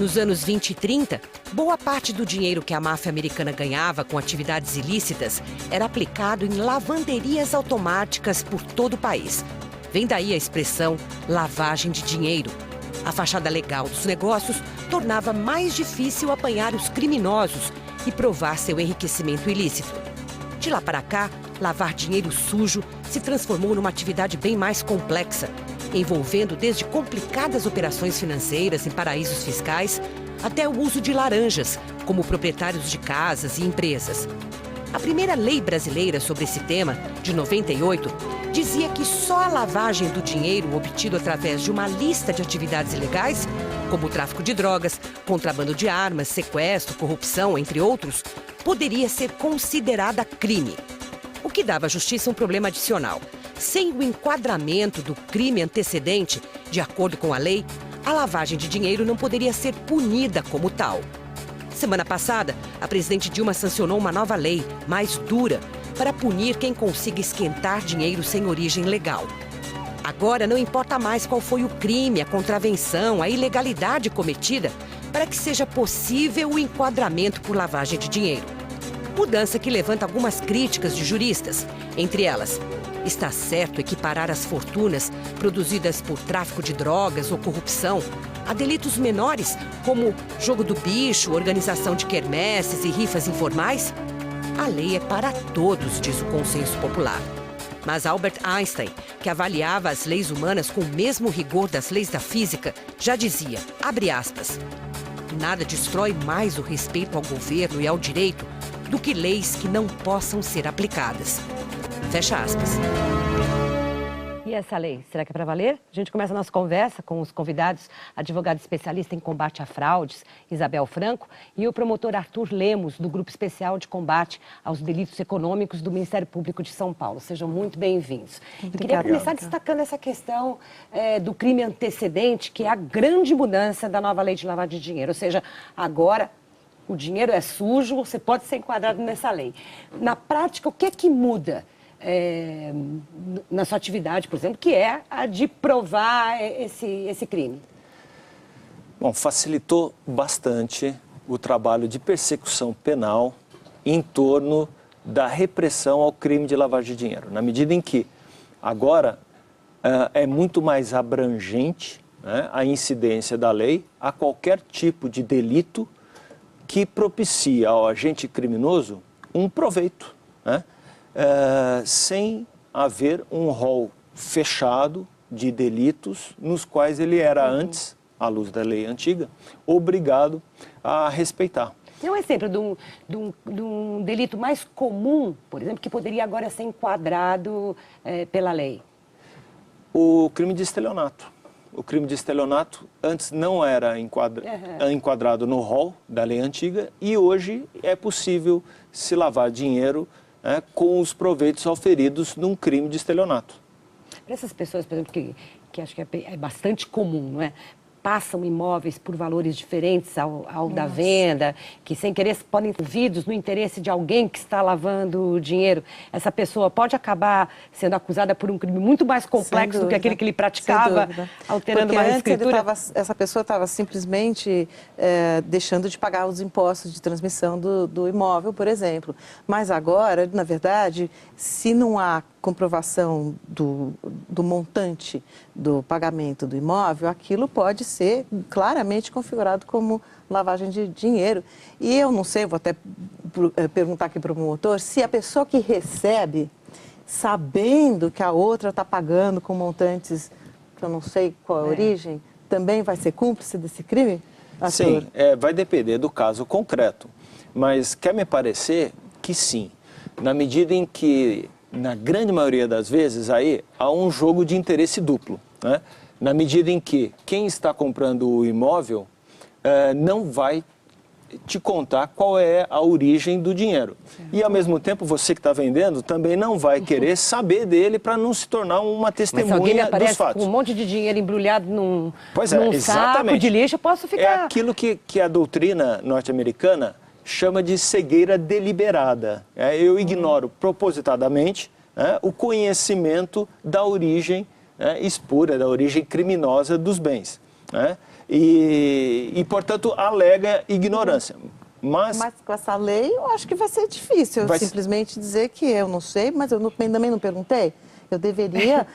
Nos anos 20 e 30, boa parte do dinheiro que a máfia americana ganhava com atividades ilícitas era aplicado em lavanderias automáticas por todo o país. Vem daí a expressão lavagem de dinheiro. A fachada legal dos negócios tornava mais difícil apanhar os criminosos e provar seu enriquecimento ilícito. De lá para cá, lavar dinheiro sujo se transformou numa atividade bem mais complexa, envolvendo desde complicadas operações financeiras em paraísos fiscais até o uso de laranjas como proprietários de casas e empresas. A primeira lei brasileira sobre esse tema, de 98, dizia que só a lavagem do dinheiro obtido através de uma lista de atividades ilegais, como o tráfico de drogas, contrabando de armas, sequestro, corrupção, entre outros, poderia ser considerada crime. O que dava à justiça um problema adicional. Sem o enquadramento do crime antecedente, de acordo com a lei, a lavagem de dinheiro não poderia ser punida como tal. Semana passada, a presidente Dilma sancionou uma nova lei, mais dura, para punir quem consiga esquentar dinheiro sem origem legal. Agora não importa mais qual foi o crime, a contravenção, a ilegalidade cometida, para que seja possível o enquadramento por lavagem de dinheiro. Mudança que levanta algumas críticas de juristas, entre elas: está certo equiparar as fortunas produzidas por tráfico de drogas ou corrupção a delitos menores, como jogo do bicho, organização de quermesses e rifas informais? A lei é para todos, diz o consenso popular. Mas Albert Einstein, que avaliava as leis humanas com o mesmo rigor das leis da física, já dizia, abre aspas, nada destrói mais o respeito ao governo e ao direito do que leis que não possam ser aplicadas. Fecha aspas. E essa lei, será que é para valer? A gente começa a nossa conversa com os convidados, advogado especialista em combate a fraudes, Isabel Franco, e o promotor Arthur Lemos, do Grupo Especial de Combate aos Delitos Econômicos do Ministério Público de São Paulo. Sejam muito bem-vindos. E queria começar destacando essa questão do crime antecedente, que é a grande mudança da nova lei de lavagem de dinheiro. Ou seja, agora o dinheiro é sujo, você pode ser enquadrado nessa lei. Na prática, o que é que muda? Na sua atividade, por exemplo, que é a de provar esse crime? Bom, facilitou bastante o trabalho de persecução penal em torno da repressão ao crime de lavagem de dinheiro, na medida em que agora é muito mais abrangente, né, a incidência da lei a qualquer tipo de delito que propicia ao agente criminoso um proveito, né? Sem haver um rol fechado de delitos nos quais ele era antes, à luz da lei antiga, obrigado a respeitar. Tem um exemplo de um delito mais comum, por exemplo, que poderia agora ser enquadrado pela lei? O crime de estelionato. O crime de estelionato antes não era enquadrado no rol da lei antiga e hoje é possível se lavar dinheiro com os proveitos auferidos num crime de estelionato. Para essas pessoas, por exemplo, que acho que é bastante comum, não é? Passam imóveis por valores diferentes ao da venda, que sem querer podem ser envolvidos no interesse de alguém que está lavando dinheiro. Essa pessoa pode acabar sendo acusada por um crime muito mais complexo do que aquele que ele praticava, alterando uma escritura. Essa pessoa estava simplesmente deixando de pagar os impostos de transmissão do imóvel, por exemplo. Mas agora, na verdade, se não há comprovação do montante do pagamento do imóvel, aquilo pode ser claramente configurado como lavagem de dinheiro. E eu não sei, vou até perguntar aqui para o promotor, se a pessoa que recebe, sabendo que a outra está pagando com montantes que eu não sei qual a origem, também vai ser cúmplice desse crime? Arthur? Sim, vai depender do caso concreto. Mas quer me parecer que sim, na medida em que na grande maioria das vezes, aí há um jogo de interesse duplo, né? Na medida em que quem está comprando o imóvel não vai te contar qual é a origem do dinheiro. E, ao mesmo tempo, você que está vendendo também não vai querer saber dele para não se tornar uma testemunha dos fatos. Mas se alguém me aparece com um monte de dinheiro embrulhado num saco de lixo, eu posso ficar... É aquilo que a doutrina norte-americana chama de cegueira deliberada. Eu ignoro propositadamente o conhecimento da origem espúria, da origem criminosa dos bens. portanto, alega ignorância. Mas com essa lei, eu acho que vai ser difícil simplesmente dizer que eu não sei, mas eu também não perguntei. Eu deveria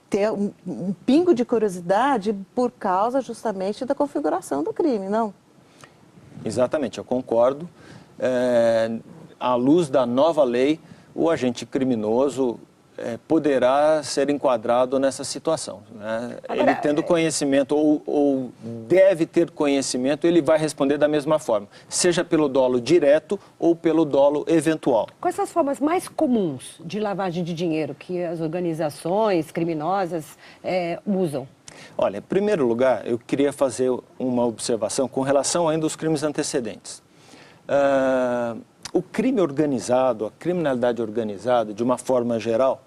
ter um pingo de curiosidade por causa justamente da configuração do crime, não? Exatamente, eu concordo. À luz da nova lei, o agente criminoso poderá ser enquadrado nessa situação, né? Agora, ele tendo conhecimento ou deve ter conhecimento, ele vai responder da mesma forma, seja pelo dolo direto ou pelo dolo eventual. Quais são as formas mais comuns de lavagem de dinheiro que as organizações criminosas usam? Olha, em primeiro lugar, eu queria fazer uma observação com relação ainda aos crimes antecedentes. O crime organizado, a criminalidade organizada, de uma forma geral,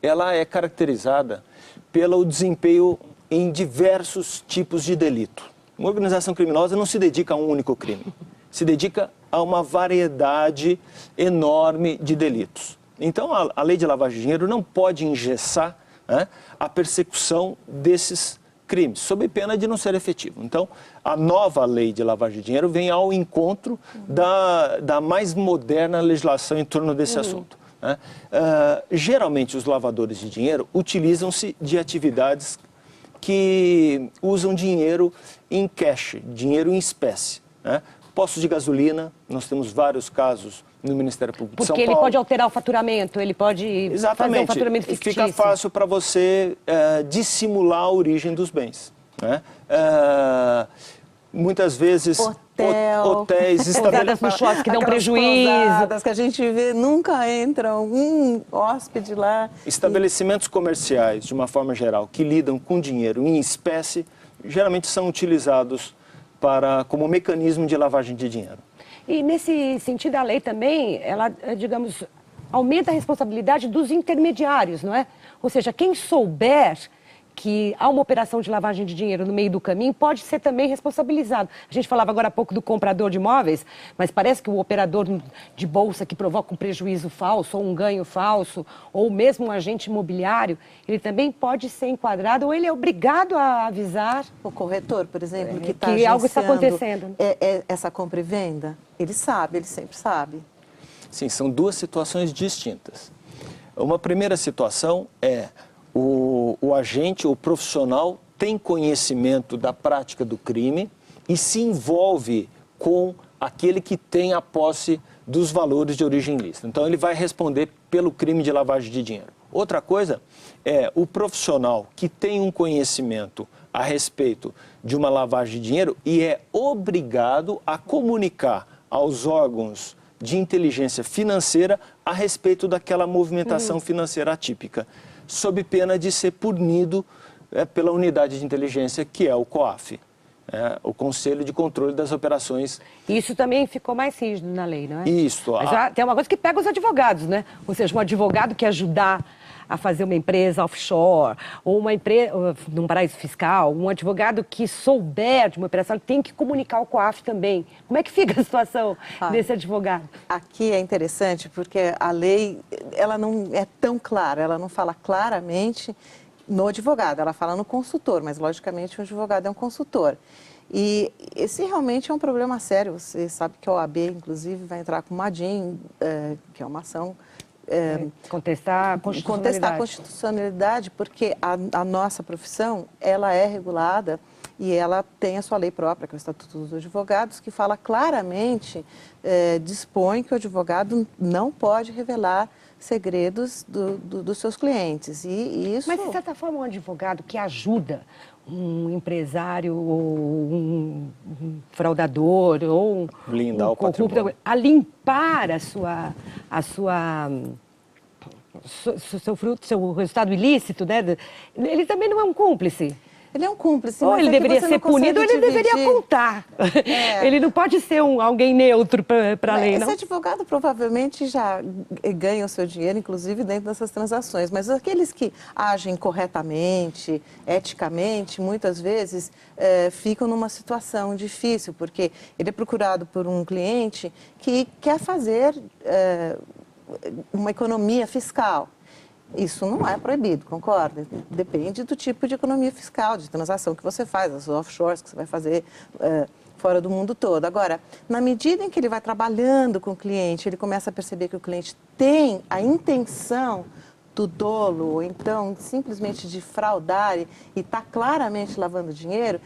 ela é caracterizada pelo desempenho em diversos tipos de delito. Uma organização criminosa não se dedica a um único crime, se dedica a uma variedade enorme de delitos. Então, a lei de lavagem de dinheiro não pode engessar, né, a persecução desses crimes, sob pena de não ser efetivo. Então, a nova lei de lavagem de dinheiro vem ao encontro da mais moderna legislação em torno desse assunto. Né? Geralmente, os lavadores de dinheiro utilizam-se de atividades que usam dinheiro em cash, dinheiro em espécie, né? Postos de gasolina, nós temos vários casos no Ministério Público de São Paulo. Porque ele pode alterar o faturamento, ele pode fazer um faturamento fictício. Fica fácil para você dissimular a origem dos bens, né? Muitas vezes hotéis estabelecimentos que dão prejuízo, que a gente vê, nunca entra um hóspede lá. Estabelecimentos comerciais, de uma forma geral, que lidam com dinheiro em espécie, geralmente são utilizados como mecanismo de lavagem de dinheiro. E nesse sentido, a lei também, ela, digamos, aumenta a responsabilidade dos intermediários, não é? Ou seja, quem souber que há uma operação de lavagem de dinheiro no meio do caminho pode ser também responsabilizado. A gente falava agora há pouco do comprador de imóveis, mas parece que o operador de bolsa que provoca um prejuízo falso ou um ganho falso, ou mesmo um agente imobiliário, ele também pode ser enquadrado ou ele é obrigado a avisar. O corretor, por exemplo, que algo está acontecendo. Essa compra e venda, ele sabe, ele sempre sabe. Sim, são duas situações distintas. Uma primeira situação é o agente, o profissional, tem conhecimento da prática do crime e se envolve com aquele que tem a posse dos valores de origem ilícita. Então, ele vai responder pelo crime de lavagem de dinheiro. Outra coisa é o profissional que tem um conhecimento a respeito de uma lavagem de dinheiro e é obrigado a comunicar aos órgãos de inteligência financeira a respeito daquela movimentação financeira atípica, sob pena de ser punido pela unidade de inteligência, que é o COAF, o Conselho de Controle das Operações. Isso também ficou mais rígido na lei, não é? Isso. Mas já tem uma coisa que pega os advogados, né? Ou seja, um advogado que ajudar a fazer uma empresa offshore, ou uma empresa num paraíso fiscal, um advogado que souber de uma operação, tem que comunicar ao COAF também. Como é que fica a situação desse advogado? Aqui é interessante porque a lei, ela não é tão clara, ela não fala claramente no advogado, ela fala no consultor, mas logicamente o advogado é um consultor. E esse realmente é um problema sério. Você sabe que a OAB, inclusive, vai entrar com uma ADIM, que é uma ação... contestar a constitucionalidade, porque a nossa profissão, ela é regulada e ela tem a sua lei própria, que é o Estatuto dos Advogados, que fala claramente, dispõe que o advogado não pode revelar segredos dos seus clientes. E isso... Mas, de certa forma, um advogado que ajuda um empresário ou um fraudador ou blindar o patrimônio, a limpar seu resultado ilícito, né? Ele também não é um cúmplice. Ele é um cúmplice. Ou ele deveria ser punido ou ele deveria contar. Ele não pode ser alguém neutro para a lei, não? Esse advogado provavelmente já ganha o seu dinheiro, inclusive dentro dessas transações. Mas aqueles que agem corretamente, eticamente, muitas vezes ficam numa situação difícil, porque ele é procurado por um cliente que quer fazer uma economia fiscal. Isso não é proibido, concorda? Depende do tipo de economia fiscal, de transação que você faz, as offshores que você vai fazer fora do mundo todo. Agora, na medida em que ele vai trabalhando com o cliente, ele começa a perceber que o cliente tem a intenção do dolo, ou então simplesmente de fraudar e está claramente lavando dinheiro,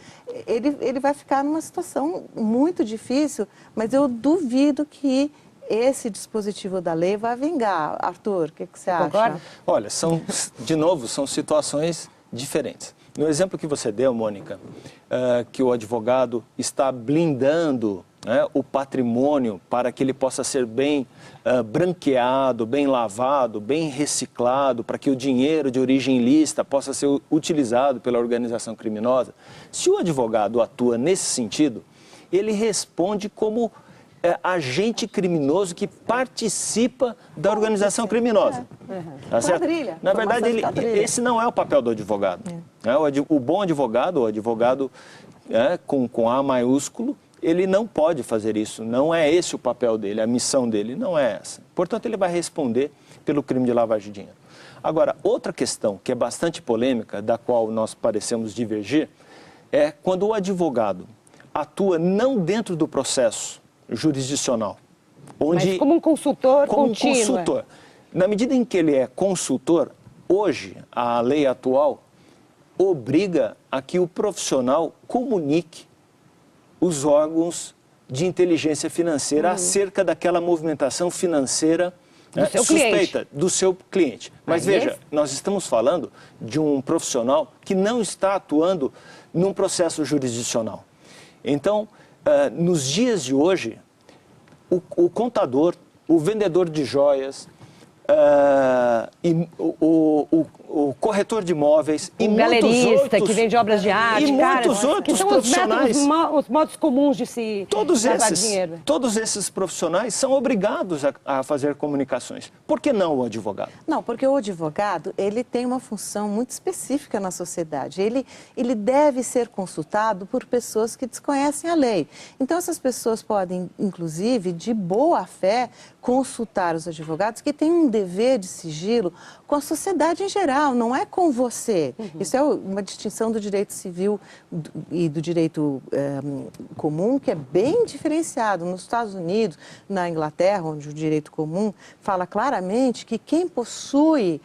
ele vai ficar numa situação muito difícil, mas eu duvido que esse dispositivo da lei vai vingar. Arthur, o que você acha? Concorda? Olha, de novo, são situações diferentes. No exemplo que você deu, Mônica, que o advogado está blindando, né, o patrimônio para que ele possa ser bem branqueado, bem lavado, bem reciclado, para que o dinheiro de origem ilícita possa ser utilizado pela organização criminosa. Se o advogado atua nesse sentido, ele responde como agente criminoso que participa da organização criminosa. Tá certo? Quadrilha. Na verdade, esse não é o papel do advogado. O bom advogado, o advogado com A maiúsculo, ele não pode fazer isso. Não é esse o papel dele, a missão dele não é essa. Portanto, ele vai responder pelo crime de lavagem de dinheiro. Agora, outra questão que é bastante polêmica, da qual nós parecemos divergir, é quando o advogado atua não dentro do processo jurisdicional, mas como um consultor contínuo. Consultor. Na medida em que ele é consultor, hoje a lei atual obriga a que o profissional comunique os órgãos de inteligência financeira acerca daquela movimentação financeira suspeita do seu cliente. Mas veja, nós estamos falando de um profissional que não está atuando num processo jurisdicional. Então, nos dias de hoje, o contador, o vendedor de joias, o corretor de imóveis e galerista muitos outros, que vende obras de arte, e muitos outros que são profissionais, os modos comuns de se lavar dinheiro. Todos esses profissionais são obrigados a fazer comunicações. Por que não o advogado? Não, porque o advogado, ele tem uma função muito específica na sociedade. Ele deve ser consultado por pessoas que desconhecem a lei. Então, essas pessoas podem, inclusive, de boa fé, consultar os advogados que têm um dever de sigilo com a sociedade em geral, não é com você. Isso é uma distinção do direito civil e do direito comum que é bem diferenciado. Nos Estados Unidos, na Inglaterra, onde o direito comum fala claramente que quem possui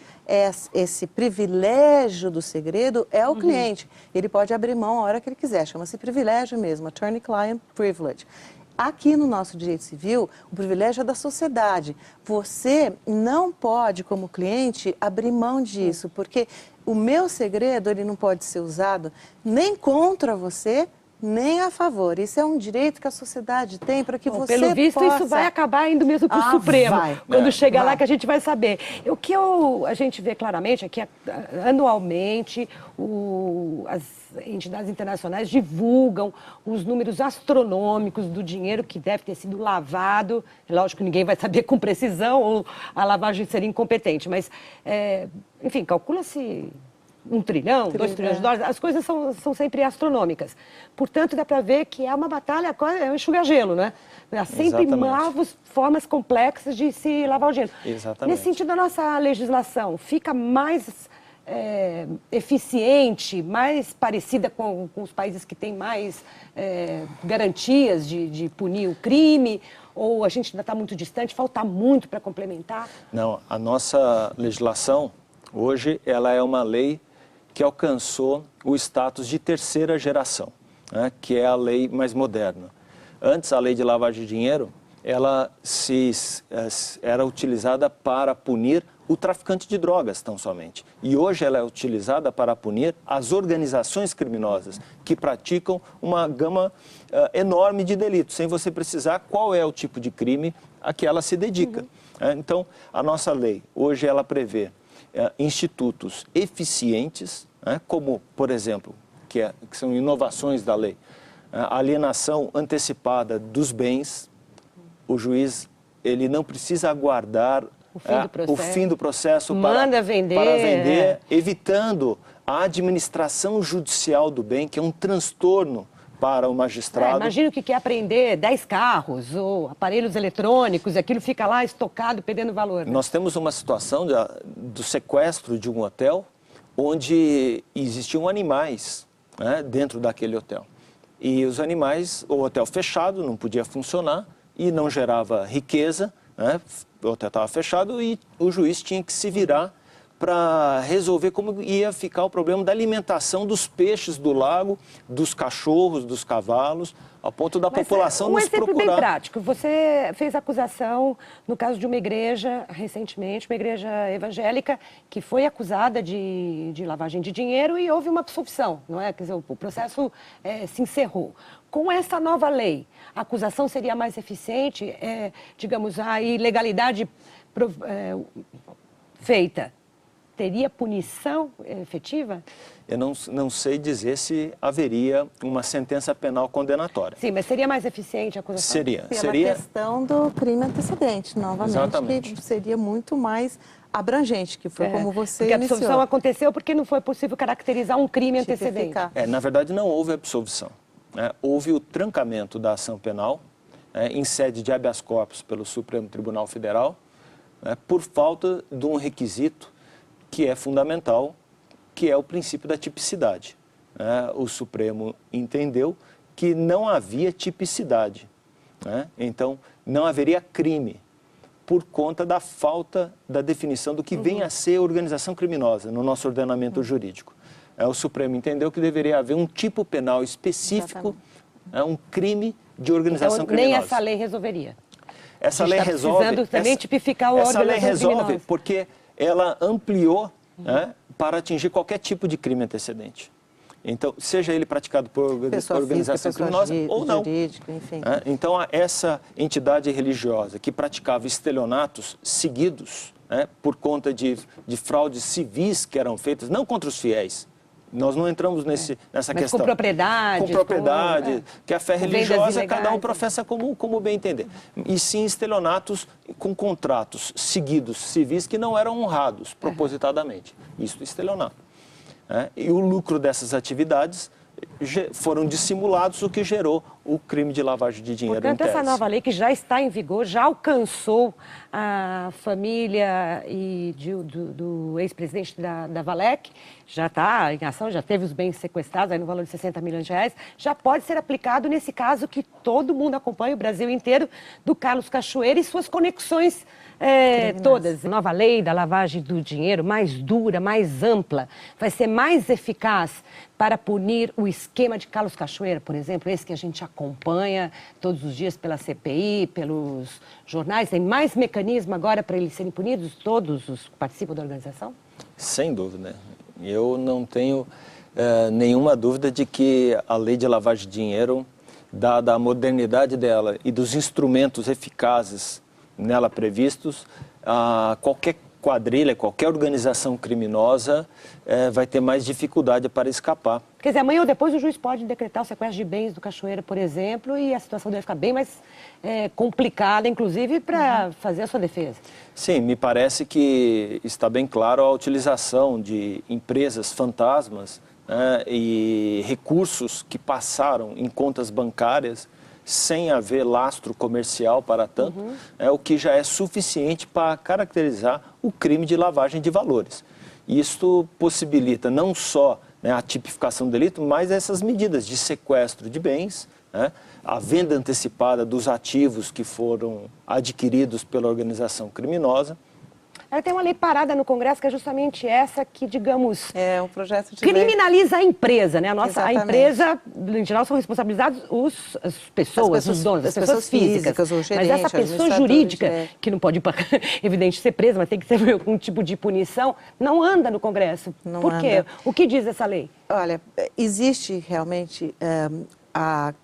esse privilégio do segredo é o cliente. Ele pode abrir mão a hora que ele quiser, chama-se privilégio mesmo, attorney-client privilege. Aqui no nosso direito civil, o privilégio é da sociedade. Você não pode, como cliente, abrir mão disso, porque o meu segredo ele não pode ser usado nem contra você, nem a favor. Isso é um direito que a sociedade tem para que você pelo visto, possa... isso vai acabar indo mesmo para o Supremo. Quando chegar lá que a gente vai saber. O que a gente vê claramente é que anualmente as entidades internacionais divulgam os números astronômicos do dinheiro que deve ter sido lavado. Lógico que ninguém vai saber com precisão ou a lavagem seria incompetente, mas, enfim, calcula-se... 1 trilhão, 2 trilhões de dólares, as coisas são sempre astronômicas. Portanto, dá para ver que é uma batalha, é um enxuga-gelo, né? Há sempre novas formas complexas de se lavar o dinheiro. Exatamente. Nesse sentido, a nossa legislação fica mais eficiente, mais parecida com os países que têm mais garantias de punir o crime, ou a gente ainda está muito distante, falta muito para complementar? Não, a nossa legislação, hoje, ela é uma lei que alcançou o status de terceira geração, né, que é a lei mais moderna. Antes, a lei de lavagem de dinheiro, ela era utilizada para punir o traficante de drogas, tão somente. E hoje ela é utilizada para punir as organizações criminosas que praticam uma gama enorme de delitos, sem você precisar qual é o tipo de crime a que ela se dedica. Então, a nossa lei, hoje, ela prevê institutos eficientes, como, por exemplo, que são inovações da lei, a alienação antecipada dos bens. O juiz ele não precisa aguardar o fim do processo para vender, evitando a administração judicial do bem, que é um transtorno para o magistrado. Imagina o que é apreender 10 carros ou aparelhos eletrônicos, e aquilo fica lá estocado, perdendo valor. Né? Nós temos uma situação do sequestro de um hotel onde existiam animais, né, dentro daquele hotel. E os animais, o hotel fechado, não podia funcionar e não gerava riqueza, né? O hotel estava fechado e o juiz tinha que se virar para resolver como ia ficar o problema da alimentação dos peixes do lago, dos cachorros, dos cavalos, ao ponto da população nos procurar. Um exemplo bem prático. Você fez acusação no caso de uma igreja, recentemente, uma igreja evangélica, que foi acusada de lavagem de dinheiro e houve uma absolvição, não é? Quer dizer, o processo se encerrou. Com essa nova lei, a acusação seria mais eficiente, digamos, a ilegalidade feita teria punição efetiva? Eu não sei dizer se haveria uma sentença penal condenatória. Sim, mas seria mais eficiente a acusação? Seria. Pela questão do crime antecedente, novamente, Exatamente. que seria muito mais abrangente, que foi como você porque iniciou. a absolvição aconteceu porque não foi possível caracterizar um crime antecedente. Na verdade, não houve absolvição. Né? Houve o trancamento da ação penal, em sede de habeas corpus pelo Supremo Tribunal Federal, por falta de um requisito que é fundamental, que é o princípio da tipicidade. O Supremo entendeu que não havia tipicidade. Então, não haveria crime por conta da falta da definição do que vem a ser organização criminosa no nosso ordenamento jurídico. O Supremo entendeu que deveria haver um tipo penal específico, um crime de organização criminosa. Nem essa lei resolveria. Essa lei resolve. Precisando também tipificar o essa lei resolve criminosa. porque ela ampliou para atingir qualquer tipo de crime antecedente. Então, seja ele praticado por organização criminosa ou não. Jurídica, enfim. Então, essa entidade religiosa que praticava estelionatos seguidos por conta de fraudes civis que eram feitas, não contra os fiéis. Nós não entramos nessa questão. Com propriedade. Com propriedade, que a fé religiosa cada um professa como bem entender. E sim estelionatos com contratos seguidos civis que não eram honrados propositadamente. Isso é estelionato. E o lucro dessas atividades foram dissimulados, o que gerou o crime de lavagem de dinheiro. Portanto, essa nova lei que já está em vigor, já alcançou a família do ex-presidente da Valec, já está em ação, já teve os bens sequestrados aí no valor de 60 milhões de reais, já pode ser aplicado nesse caso que todo mundo acompanha, o Brasil inteiro, do Carlos Cachoeira e suas conexões todas. A nova lei da lavagem do dinheiro, mais dura, mais ampla, vai ser mais eficaz para punir o esquema de Carlos Cachoeira, por exemplo, esse que a gente acompanha todos os dias pela CPI, pelos jornais. Tem mais mecanismo agora para eles serem punidos, todos os que participam da organização? Sem dúvida. Eu não tenho nenhuma dúvida de que a lei de lavagem de dinheiro, dada a modernidade dela e dos instrumentos eficazes nela previstos, qualquer quadrilha, qualquer organização criminosa vai ter mais dificuldade para escapar. Quer dizer, amanhã ou depois o juiz pode decretar o sequestro de bens do Cachoeira, por exemplo, e a situação deve ficar bem mais complicada, inclusive, para fazer a sua defesa. Sim, me parece que está bem claro a utilização de empresas fantasmas e recursos que passaram em contas bancárias sem haver lastro comercial para tanto, o que já é suficiente para caracterizar o crime de lavagem de valores. Isto possibilita não só a tipificação do delito, mas essas medidas de sequestro de bens, a venda antecipada dos ativos que foram adquiridos pela organização criminosa. Tem uma lei parada no Congresso que é justamente essa que, digamos, um projeto de criminaliza lei. A empresa, né? A empresa, em geral, são responsabilizados as pessoas, os donos, as pessoas físicas. O gerente, mas essa pessoa jurídica, que não pode, evidente, ser presa, mas tem que ter algum tipo de punição, não anda no Congresso. Por quê? O que diz essa lei? Olha, existe realmente a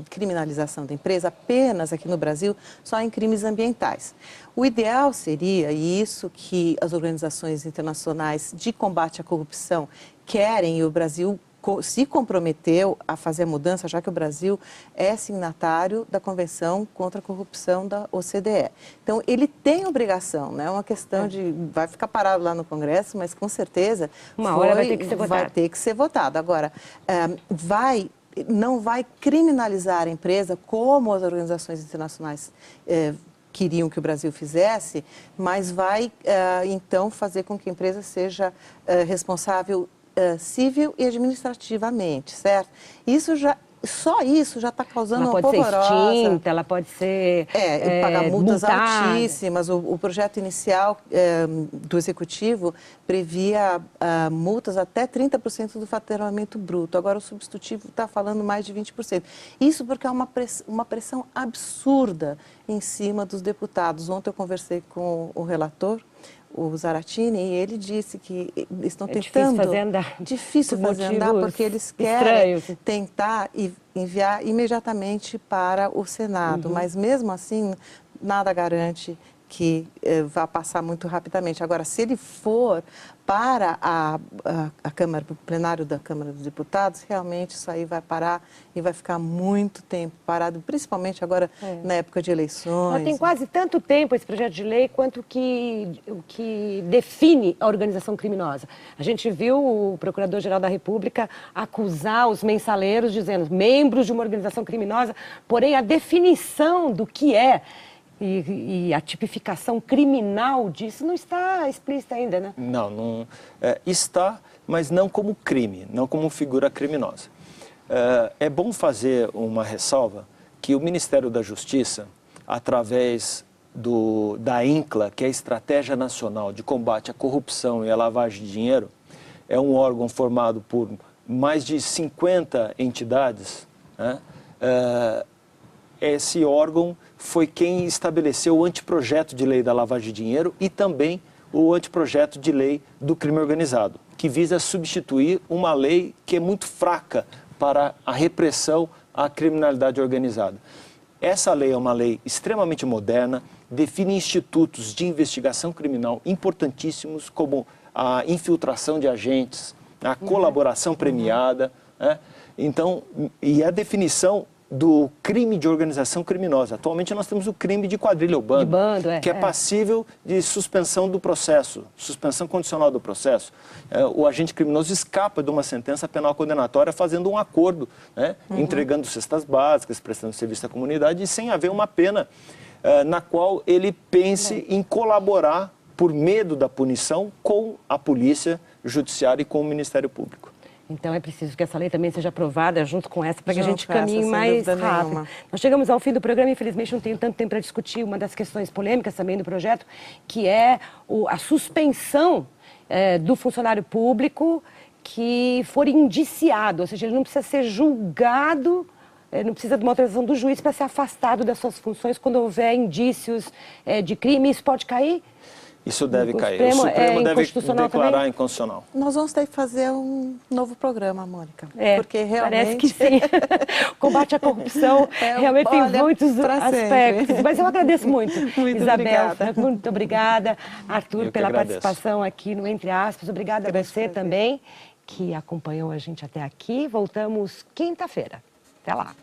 criminalização da empresa apenas aqui no Brasil, só em crimes ambientais. O ideal seria, e isso que as organizações internacionais de combate à corrupção querem, e o Brasil se comprometeu a fazer a mudança, já que o Brasil é signatário da Convenção contra a Corrupção da OCDE. Então, ele tem obrigação, não é uma questão de... vai ficar parado lá no Congresso, mas com certeza... Uma hora vai ter que ser votado. Vai ter que ser votado. Agora, vai não vai criminalizar a empresa como as organizações internacionais queriam que o Brasil fizesse, mas vai, então, fazer com que a empresa seja responsável civil e administrativamente, certo? Só isso já está causando uma polvorosa. Ela pode ser extinta, ela pode ser pagar multas multada. altíssimas. O projeto inicial do Executivo previa multas até 30% do faturamento bruto. Agora o substitutivo está falando mais de 20%. Isso porque há uma pressão absurda em cima dos deputados. Ontem eu conversei com o relator, o Zaratini, e ele disse que estão tentando... Difícil fazer andar, porque eles querem estranhos. tentar enviar imediatamente para o Senado. Mas mesmo assim, nada garante que vá passar muito rapidamente. Agora, se ele for para a Câmara, o plenário da Câmara dos Deputados, realmente isso aí vai parar e vai ficar muito tempo parado, principalmente agora na época de eleições. Mas tem quase tanto tempo esse projeto de lei quanto o que define a organização criminosa. A gente viu o Procurador-Geral da República acusar os mensaleiros dizendo membros de uma organização criminosa, porém a definição do que é e a tipificação criminal disso não está explícita ainda, né? Não está, mas não como crime, não como figura criminosa. É bom fazer uma ressalva que o Ministério da Justiça, através da INCLA, que é a Estratégia Nacional de Combate à Corrupção e à Lavagem de Dinheiro, é um órgão formado por mais de 50 entidades, né? Esse órgão foi quem estabeleceu o anteprojeto de lei da lavagem de dinheiro e também o anteprojeto de lei do crime organizado, que visa substituir uma lei que é muito fraca para a repressão à criminalidade organizada. Essa lei é uma lei extremamente moderna, define institutos de investigação criminal importantíssimos, como a infiltração de agentes, a colaboração premiada, né? Então, e a definição do crime de organização criminosa. Atualmente nós temos o crime de quadrilha ou bando, que é passível de suspensão do processo, suspensão condicional do processo. O agente criminoso escapa de uma sentença penal condenatória fazendo um acordo, né? Entregando cestas básicas, prestando serviço à comunidade e sem haver uma pena na qual ele pense em colaborar por medo da punição com a polícia judiciária e com o Ministério Público. Então é preciso que essa lei também seja aprovada junto com essa para que a gente caminhe mais rápido. Nenhuma. Nós chegamos ao fim do programa, infelizmente não tenho tanto tempo para discutir uma das questões polêmicas também do projeto, que é a suspensão do funcionário público que for indiciado, ou seja, ele não precisa ser julgado, não precisa de uma autorização do juiz para ser afastado das suas funções quando houver indícios de crime. Isso pode cair? Isso deve cair. O Supremo deve declarar também? inconstitucional. Nós vamos ter que fazer um novo programa, Mônica. Porque Parece realmente... que sim. O combate à corrupção realmente tem muitos aspectos. Mas eu agradeço muito, Isabel. Obrigada. Muito obrigada, Arthur, pela participação aqui no Entre Aspas. Obrigada a você também, que acompanhou a gente até aqui. Voltamos quinta-feira. Até lá.